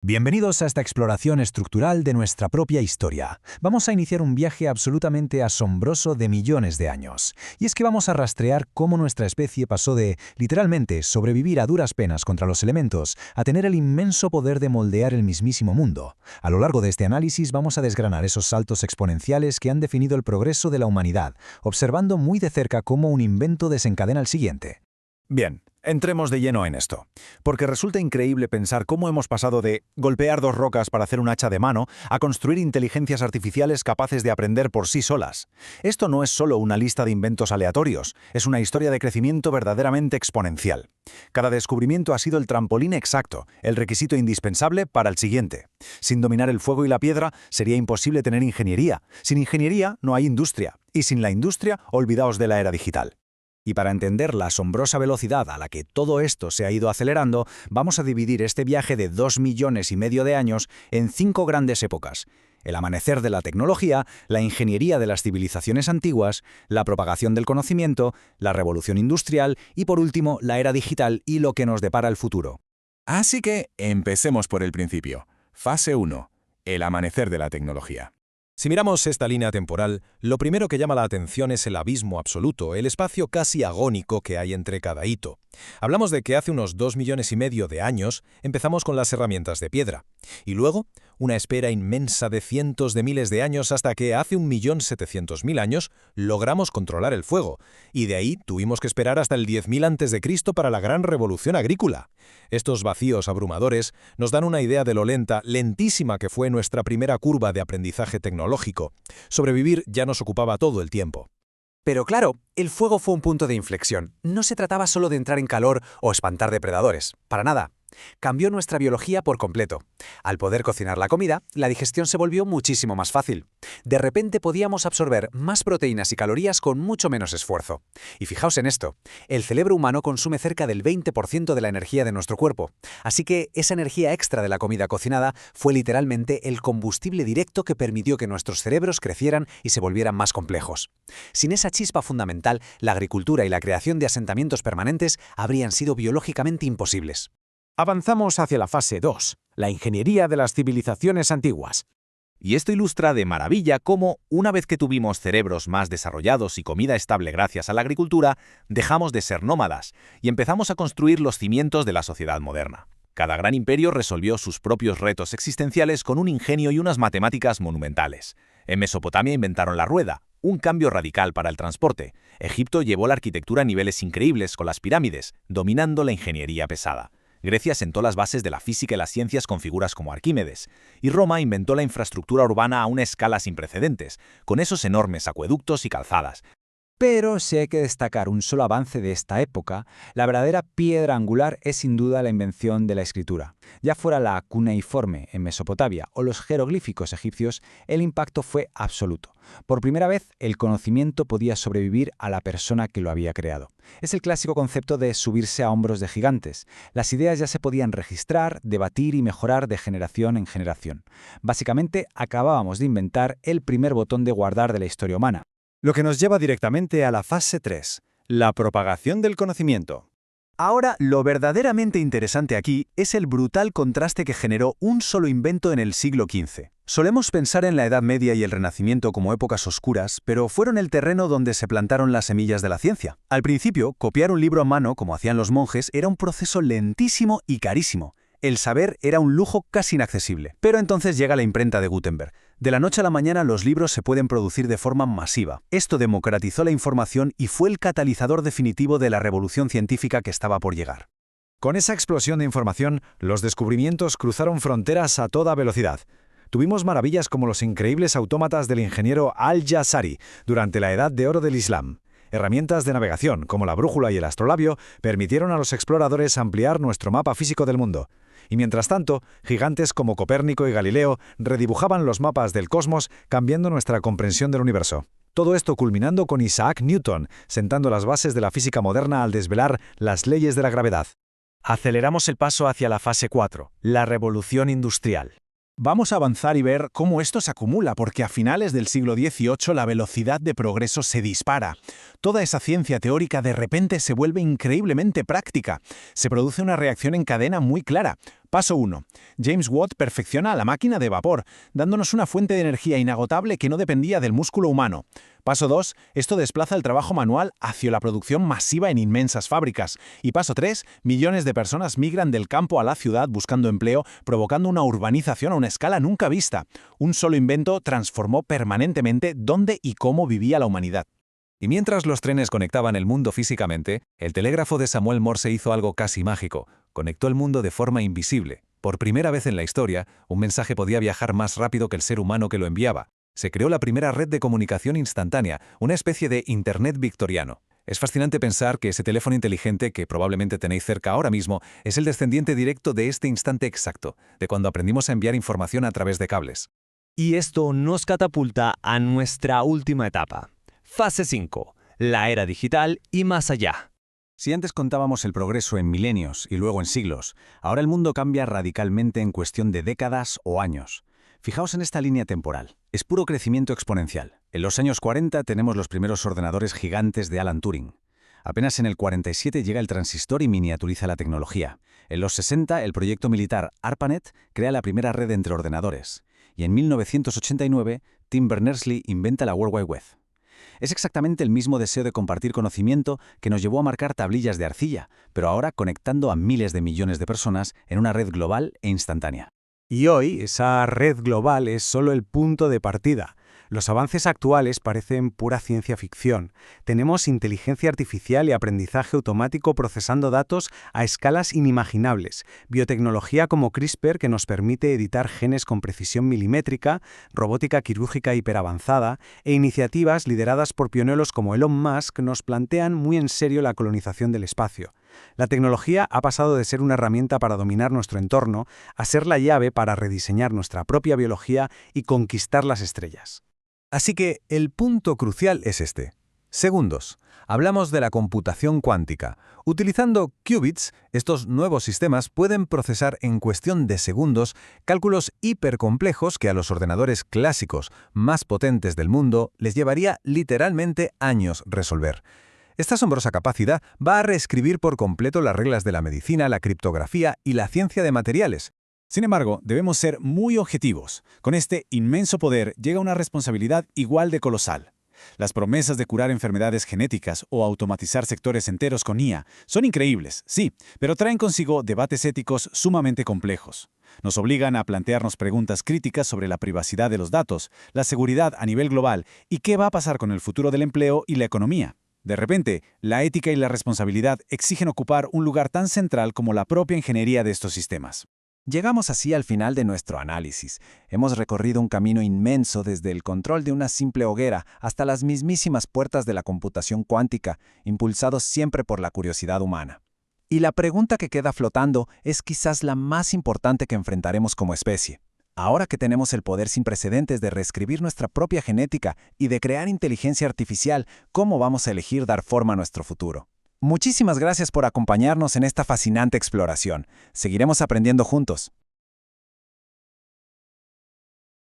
Bienvenidos a esta exploración estructural de nuestra propia historia. Vamos a iniciar un viaje absolutamente asombroso de millones de años. Y es que vamos a rastrear cómo nuestra especie pasó de, literalmente, sobrevivir a duras penas contra los elementos, a tener el inmenso poder de moldear el mismísimo mundo. A lo largo de este análisis vamos a desgranar esos saltos exponenciales que han definido el progreso de la humanidad, observando muy de cerca cómo un invento desencadena el siguiente. Bien, entremos de lleno en esto, porque resulta increíble pensar cómo hemos pasado de golpear dos rocas para hacer un hacha de mano a construir inteligencias artificiales capaces de aprender por sí solas. Esto no es solo una lista de inventos aleatorios, es una historia de crecimiento verdaderamente exponencial. Cada descubrimiento ha sido el trampolín exacto, el requisito indispensable para el siguiente. Sin dominar el fuego y la piedra, sería imposible tener ingeniería. Sin ingeniería, no hay industria. Y sin la industria, olvidaos de la era digital. Y para entender la asombrosa velocidad a la que todo esto se ha ido acelerando, vamos a dividir este viaje de 2,5 millones de años en 5 grandes épocas: el amanecer de la tecnología, la ingeniería de las civilizaciones antiguas, la propagación del conocimiento, la revolución industrial y, por último, la era digital y lo que nos depara el futuro. Así que empecemos por el principio. Fase 1. El amanecer de la tecnología. Si miramos esta línea temporal, lo primero que llama la atención es el abismo absoluto, el espacio casi agónico que hay entre cada hito. Hablamos de que hace unos 2,5 millones de años empezamos con las herramientas de piedra, y luego una espera inmensa de cientos de miles de años hasta que hace 1.700.000 años logramos controlar el fuego, y de ahí tuvimos que esperar hasta el 10.000 a.C. para la gran revolución agrícola. Estos vacíos abrumadores nos dan una idea de lo lentísima que fue nuestra primera curva de aprendizaje tecnológico. Sobrevivir ya nos ocupaba todo el tiempo. Pero claro, el fuego fue un punto de inflexión. No se trataba solo de entrar en calor o espantar depredadores. Para nada. Cambió nuestra biología por completo. Al poder cocinar la comida, la digestión se volvió muchísimo más fácil. De repente podíamos absorber más proteínas y calorías con mucho menos esfuerzo. Y fijaos en esto, el cerebro humano consume cerca del 20% de la energía de nuestro cuerpo. Así que esa energía extra de la comida cocinada fue literalmente el combustible directo que permitió que nuestros cerebros crecieran y se volvieran más complejos. Sin esa chispa fundamental, la agricultura y la creación de asentamientos permanentes habrían sido biológicamente imposibles. Avanzamos hacia la fase 2, la ingeniería de las civilizaciones antiguas. Y esto ilustra de maravilla cómo, una vez que tuvimos cerebros más desarrollados y comida estable gracias a la agricultura, dejamos de ser nómadas y empezamos a construir los cimientos de la sociedad moderna. Cada gran imperio resolvió sus propios retos existenciales con un ingenio y unas matemáticas monumentales. En Mesopotamia inventaron la rueda, un cambio radical para el transporte. Egipto llevó la arquitectura a niveles increíbles con las pirámides, dominando la ingeniería pesada. Grecia sentó las bases de la física y las ciencias con figuras como Arquímedes, y Roma inventó la infraestructura urbana a una escala sin precedentes, con esos enormes acueductos y calzadas. Pero si hay que destacar un solo avance de esta época, la verdadera piedra angular es sin duda la invención de la escritura. Ya fuera la cuneiforme en Mesopotamia o los jeroglíficos egipcios, el impacto fue absoluto. Por primera vez, el conocimiento podía sobrevivir a la persona que lo había creado. Es el clásico concepto de subirse a hombros de gigantes. Las ideas ya se podían registrar, debatir y mejorar de generación en generación. Básicamente, acabábamos de inventar el primer botón de guardar de la historia humana. Lo que nos lleva directamente a la fase 3, la propagación del conocimiento. Ahora, lo verdaderamente interesante aquí es el brutal contraste que generó un solo invento en el siglo XV. Solemos pensar en la Edad Media y el Renacimiento como épocas oscuras, pero fueron el terreno donde se plantaron las semillas de la ciencia. Al principio, copiar un libro a mano, como hacían los monjes, era un proceso lentísimo y carísimo. El saber era un lujo casi inaccesible. Pero entonces llega la imprenta de Gutenberg. De la noche a la mañana los libros se pueden producir de forma masiva. Esto democratizó la información y fue el catalizador definitivo de la revolución científica que estaba por llegar. Con esa explosión de información, los descubrimientos cruzaron fronteras a toda velocidad. Tuvimos maravillas como los increíbles autómatas del ingeniero Al-Jazari durante la Edad de Oro del Islam. Herramientas de navegación, como la brújula y el astrolabio, permitieron a los exploradores ampliar nuestro mapa físico del mundo. Y mientras tanto, gigantes como Copérnico y Galileo redibujaban los mapas del cosmos, cambiando nuestra comprensión del universo. Todo esto culminando con Isaac Newton, sentando las bases de la física moderna al desvelar las leyes de la gravedad. Aceleramos el paso hacia la fase 4, la revolución industrial. Vamos a avanzar y ver cómo esto se acumula, porque a finales del siglo XVIII la velocidad de progreso se dispara. Toda esa ciencia teórica de repente se vuelve increíblemente práctica. Se produce una reacción en cadena muy clara. Paso 1. James Watt perfecciona la máquina de vapor, dándonos una fuente de energía inagotable que no dependía del músculo humano. Paso 2. Esto desplaza el trabajo manual hacia la producción masiva en inmensas fábricas. Y paso 3. Millones de personas migran del campo a la ciudad buscando empleo, provocando una urbanización a una escala nunca vista. Un solo invento transformó permanentemente dónde y cómo vivía la humanidad. Y mientras los trenes conectaban el mundo físicamente, el telégrafo de Samuel Morse hizo algo casi mágico. Conectó el mundo de forma invisible. Por primera vez en la historia, un mensaje podía viajar más rápido que el ser humano que lo enviaba. Se creó la primera red de comunicación instantánea, una especie de Internet victoriano. Es fascinante pensar que ese teléfono inteligente que probablemente tenéis cerca ahora mismo es el descendiente directo de este instante exacto, de cuando aprendimos a enviar información a través de cables. Y esto nos catapulta a nuestra última etapa. Fase 5. La era digital y más allá. Si antes contábamos el progreso en milenios y luego en siglos, ahora el mundo cambia radicalmente en cuestión de décadas o años. Fijaos en esta línea temporal. Es puro crecimiento exponencial. En los años 40 tenemos los primeros ordenadores gigantes de Alan Turing. Apenas en el 47 llega el transistor y miniaturiza la tecnología. En los 60 el proyecto militar ARPANET crea la primera red entre ordenadores. Y en 1989 Tim Berners-Lee inventa la World Wide Web. Es exactamente el mismo deseo de compartir conocimiento que nos llevó a marcar tablillas de arcilla, pero ahora conectando a miles de millones de personas en una red global e instantánea. Y hoy esa red global es solo el punto de partida. Los avances actuales parecen pura ciencia ficción. Tenemos inteligencia artificial y aprendizaje automático procesando datos a escalas inimaginables, biotecnología como CRISPR que nos permite editar genes con precisión milimétrica, robótica quirúrgica hiperavanzada e iniciativas lideradas por pioneros como Elon Musk nos plantean muy en serio la colonización del espacio. La tecnología ha pasado de ser una herramienta para dominar nuestro entorno a ser la llave para rediseñar nuestra propia biología y conquistar las estrellas. Así que el punto crucial es este. Segundos. Hablamos de la computación cuántica. Utilizando qubits, estos nuevos sistemas pueden procesar en cuestión de segundos cálculos hipercomplejos que a los ordenadores clásicos más potentes del mundo les llevaría literalmente años resolver. Esta asombrosa capacidad va a reescribir por completo las reglas de la medicina, la criptografía y la ciencia de materiales. Sin embargo, debemos ser muy objetivos. Con este inmenso poder llega una responsabilidad igual de colosal. Las promesas de curar enfermedades genéticas o automatizar sectores enteros con IA son increíbles, sí, pero traen consigo debates éticos sumamente complejos. Nos obligan a plantearnos preguntas críticas sobre la privacidad de los datos, la seguridad a nivel global y qué va a pasar con el futuro del empleo y la economía. De repente, la ética y la responsabilidad exigen ocupar un lugar tan central como la propia ingeniería de estos sistemas. Llegamos así al final de nuestro análisis. Hemos recorrido un camino inmenso desde el control de una simple hoguera hasta las mismísimas puertas de la computación cuántica, impulsados siempre por la curiosidad humana. Y la pregunta que queda flotando es quizás la más importante que enfrentaremos como especie. Ahora que tenemos el poder sin precedentes de reescribir nuestra propia genética y de crear inteligencia artificial, ¿cómo vamos a elegir dar forma a nuestro futuro? Muchísimas gracias por acompañarnos en esta fascinante exploración. Seguiremos aprendiendo juntos.